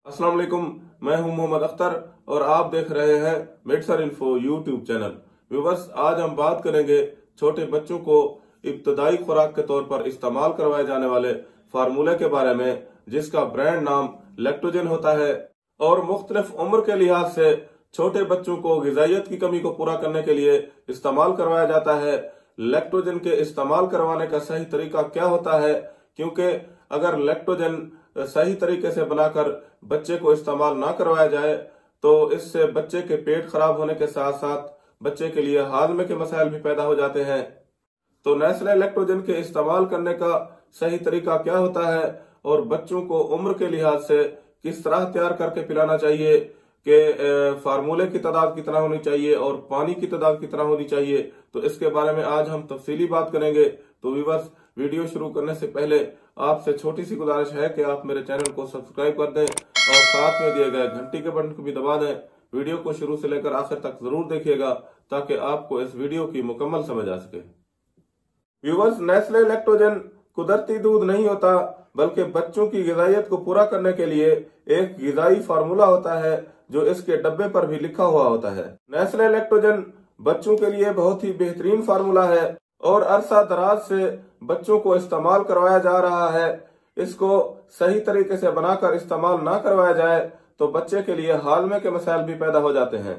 अस्सलाम वालेकुम, मैं हूं मोहम्मद अख्तर और आप देख रहे हैं medicine info YouTube channel. Viewers, आज हम बात करेंगे छोटे बच्चों को इब्तदाई खुराक के तौर पर इस्तेमाल करवाए जाने वाले फार्मूले के बारे में, जिसका ब्रांड नाम लैक्टोजन होता है और मुख्तलिफ उम्र के लिहाज से छोटे बच्चों को गिजाइत की कमी को पूरा करने के लिए इस्तेमाल करवाया जाता है। लैक्टोजन के इस्तेमाल करवाने का सही तरीका क्या होता है, क्योंकि अगर लैक्टोजन सही तरीके से बनाकर बच्चे को इस्तेमाल ना करवाया जाए तो इससे बच्चे के पेट खराब होने के साथ साथ बच्चे के लिए हाजमे के मसाइल भी पैदा हो जाते हैं। तो नेस्ले लैक्टोजन के इस्तेमाल करने का सही तरीका क्या होता है और बच्चों को उम्र के लिहाज से किस तरह तैयार करके पिलाना चाहिए, कि फार्मूले की तादाद कितना होनी चाहिए और पानी की तादाद कितना होनी चाहिए, तो इसके बारे में आज हम तफसीली बात करेंगे। तो व्यूअर्स, वीडियो शुरू करने से पहले आपसे छोटी सी गुजारिश है कि आप मेरे चैनल को सब्सक्राइब कर दें और साथ में दिए गए घंटी के बटन को भी दबा दें। वीडियो को शुरू से लेकर आखिर तक जरूर देखिएगा ताकि आपको इस वीडियो की मुकम्मल समझ आ सके। व्यूअर्स, नेस्ले लैक्टोजन कुदरती दूध नहीं होता, बल्कि बच्चों की गिजाइत को पूरा करने के लिए एक गिजाई फार्मूला होता है जो इसके डब्बे पर भी लिखा हुआ होता है। नेस्ले लैक्टोजन बच्चों के लिए बहुत ही बेहतरीन फार्मूला है और अरसा दराज से बच्चों को इस्तेमाल करवाया जा रहा है। इसको सही तरीके से बनाकर इस्तेमाल ना करवाया जाए तो बच्चे के लिए हाजमे के मसाइल भी पैदा हो जाते हैं।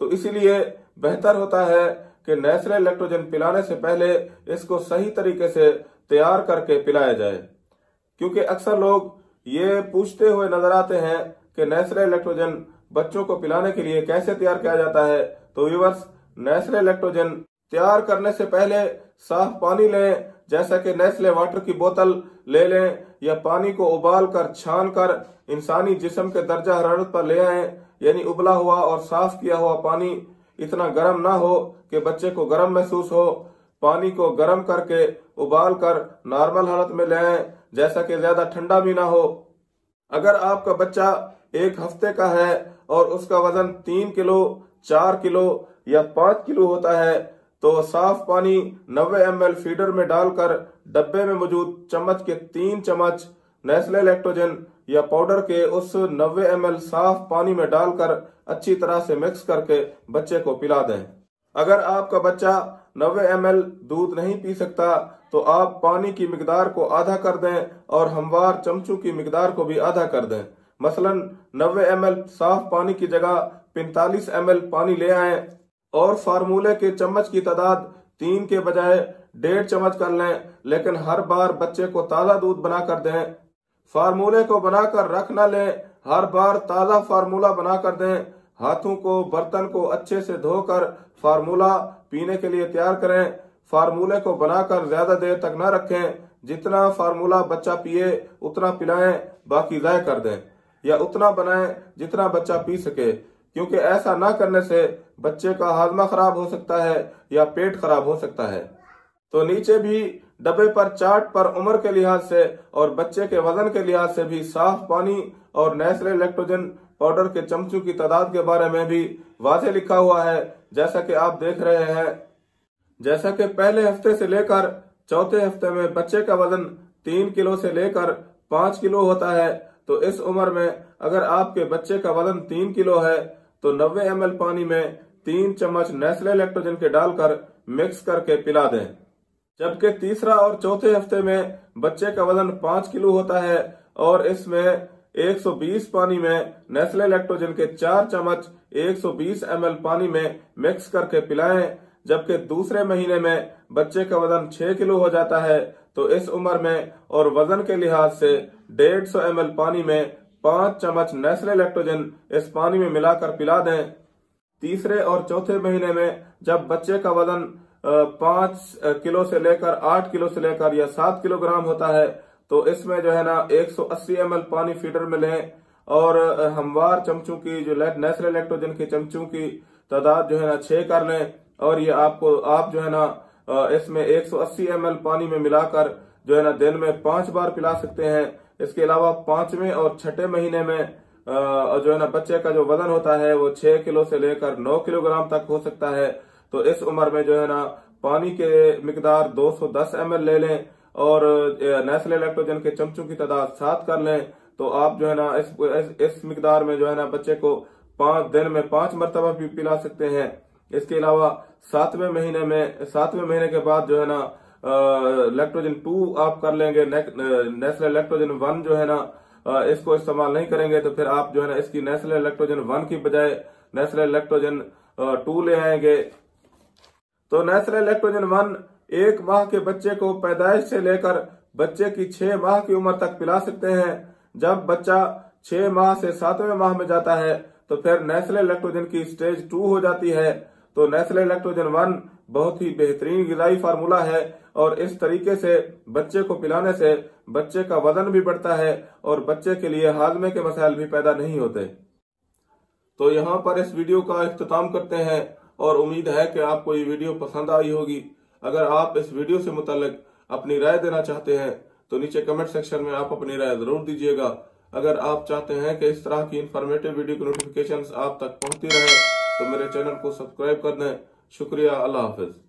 तो इसीलिए बेहतर होता है कि नेस्ले लैक्टोजन पिलाने से पहले इसको सही तरीके से तैयार करके पिलाया जाए, क्योंकि अक्सर लोग ये पूछते हुए नजर आते हैं कि नेस्ले लैक्टोजन बच्चों को पिलाने के लिए कैसे तैयार किया जाता है। तो व्यूअर्स, नेस्ले लैक्टोजन तैयार करने से पहले साफ पानी लें, जैसा कि नेस्ले वाटर की बोतल ले लें या पानी को उबाल कर छान कर इंसानी जिस्म के दर्जा हरारत पर ले आएं, यानी उबला हुआ और साफ किया हुआ पानी। इतना गर्म ना हो कि बच्चे को गर्म महसूस हो। पानी को गर्म करके उबाल कर नॉर्मल हालत में ले आएं, जैसा कि ज्यादा ठंडा भी ना हो। अगर आपका बच्चा 1 हफ्ते का है और उसका वजन 3 किलो, 4 किलो या 5 किलो होता है तो साफ पानी 90 ml फीडर में डालकर डब्बे में मौजूद चम्मच के 3 चम्मच नेस्ले लैक्टोजन या पाउडर के उस 90 ml साफ पानी में डालकर अच्छी तरह से मिक्स करके बच्चे को पिला दें। अगर आपका बच्चा 90 ml दूध नहीं पी सकता तो आप पानी की मिकदार को आधा कर दें और हमवार चमचों की मिकदार को भी आधा कर दें। मसलन 90 ml साफ पानी की जगह 45 ml पानी ले आएं और फार्मूले के चम्मच की तादाद 3 के बजाय 1.5 चम्मच कर लें, लेकिन हर बार बच्चे को ताज़ा दूध बनाकर दें। फार्मूले को बनाकर रख न लें, हर बार ताज़ा फार्मूला बनाकर दें। हाथों को, बर्तन को अच्छे से धोकर फार्मूला पीने के लिए तैयार करें। फार्मूले को बनाकर ज्यादा देर तक न रखें, जितना फार्मूला बच्चा पिए उतना पिलाएं, बाकी ज़ाय कर दें, या उतना बनाएं जितना बच्चा पी सके, क्योंकि ऐसा ना करने से बच्चे का हाजमा खराब हो सकता है या पेट खराब हो सकता है। तो नीचे भी डब्बे पर चार्ट पर उम्र के लिहाज से और बच्चे के वजन के लिहाज से भी साफ पानी और नेस्ले लैक्टोजन पाउडर के चमचों की तादाद के बारे में भी वाज़ेह लिखा हुआ है, जैसा कि आप देख रहे हैं। जैसा कि पहले हफ्ते से लेकर चौथे हफ्ते में बच्चे का वजन 3 किलो से लेकर 5 किलो होता है, तो इस उम्र में अगर आपके बच्चे का वजन 3 किलो है तो 90 ml पानी में 3 चम्मच नेस्ले लैक्टोजन के डालकर मिक्स करके पिला दें। जबकि तीसरा और चौथे हफ्ते में बच्चे का वजन 5 किलो होता है और इसमें 120 पानी में नेस्ले लैक्टोजन के 4 चम्मच 120 ml पानी में मिक्स करके पिलाएं। जबकि दूसरे महीने में बच्चे का वजन 6 किलो हो जाता है, तो इस उम्र में और वजन के लिहाज से 150 ml पानी में 5 चम्मच नेस्ले लैक्टोजन इस पानी में मिलाकर पिला दें। तीसरे और चौथे महीने में जब बच्चे का वजन 5 किलो से लेकर 8 किलो से लेकर या 7 किलोग्राम होता है, तो इसमें जो है ना 180 ml पानी फीडर में लें और हमवार चमचों की जो नेस्ले लैक्टोजन के चमचों की तादाद जो है ना 6 कर लें, और ये आप जो है ना इसमें 180 ml पानी में मिलाकर जो है ना दिन में 5 बार पिला सकते हैं। इसके अलावा 5वें और 6ठे महीने में जो है ना बच्चे का जो वजन होता है वो 6 किलो से लेकर 9 किलोग्राम तक हो सकता है। तो इस उम्र में जो है ना पानी के मिकदार 210 ml ले लें और नेस्ले लैक्टोजन के चमचों की तादाद 7 कर लें, तो आप जो है ना इस मिकदार में जो है ना बच्चे को 5 दिन में 5 मरतबा भी पिला सकते हैं। इसके अलावा 7वें महीने के बाद जो है ना लैक्टोजन 2 आप कर लेंगे। नेस्ले लैक्टोजन 1 जो है ना इसको इस्तेमाल नहीं करेंगे, तो फिर आप जो है ना इसकी नेस्ले लैक्टोजन 1 की बजाय नेस्ले लैक्टोजन 2 ले आएंगे। तो नेस्ले लैक्टोजन 1 1 माह के बच्चे को पैदाइश से लेकर बच्चे की 6 माह की उम्र तक पिला सकते हैं। जब बच्चा 6 माह से 7वें माह में जाता है तो फिर नेस्ले लैक्टोजन की स्टेज 2 हो जाती है। तो नेस्ले लैक्टोजन 1 बहुत ही बेहतरीन गिज़ाई फार्मूला है और इस तरीके से बच्चे को पिलाने से बच्चे का वजन भी बढ़ता है और बच्चे के लिए हाजमे के मसाइल भी पैदा नहीं होते। तो यहाँ पर इस वीडियो का इख्तिताम करते हैं और उम्मीद है कि आपको ये वीडियो पसंद आई होगी। अगर आप इस वीडियो से मुताल्लिक अपनी राय देना चाहते हैं तो नीचे कमेंट सेक्शन में आप अपनी राय जरूर दीजिएगा। अगर आप चाहते हैं कि इस तरह की इंफॉर्मेटिव वीडियो की नोटिफिकेशंस आप तक पहुंचती रहे तो मेरे चैनल को सब्सक्राइब कर दें। शुक्रिया। अल्लाह हाफिज।